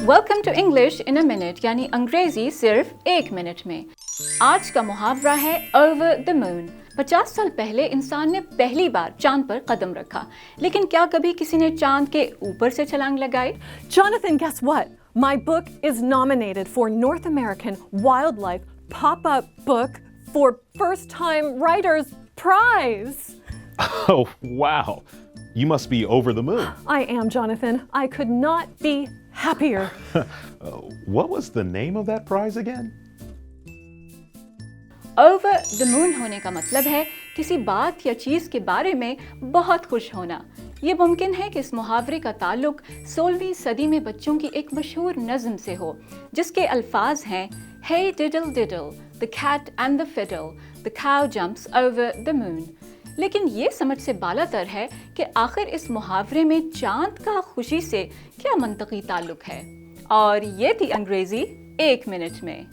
Welcome to English in a minute यानी अंग्रेजी सिर्फ एक मिनट में। आज का मुहावरा है ओवर द मून। 50 साल पहले इंसान ने पहली बार चांद पर कदम रखा, लेकिन क्या कभी किसी ने चांद के ऊपर से छलांग लगाई? Jonathan, guess what? My book is nominated for North American Wildlife Pop-Up Book for First Time Writers Prize. Oh, wow. You must be over the moon. I am, Jonathan. I could not be happier. What was the name of that prize again? Over the moon होने का मतलब है किसी बात या चीज के बारे में बहुत खुश होना। ये मुमकिन है कि इस मुहावरे का ताल्लुक 16वीं सदी में बच्चों की एक मशहूर नज़्म से हो, जिसके अल्फाज हैं Hey diddle diddle, the cat and the fiddle, the cow jumps over the moon। लेकिन ये समझ से बालातर है कि आखिर इस मुहावरे में चांद का खुशी से क्या मंतकी ताल्लुक है। और ये थी अंग्रेजी एक मिनट में।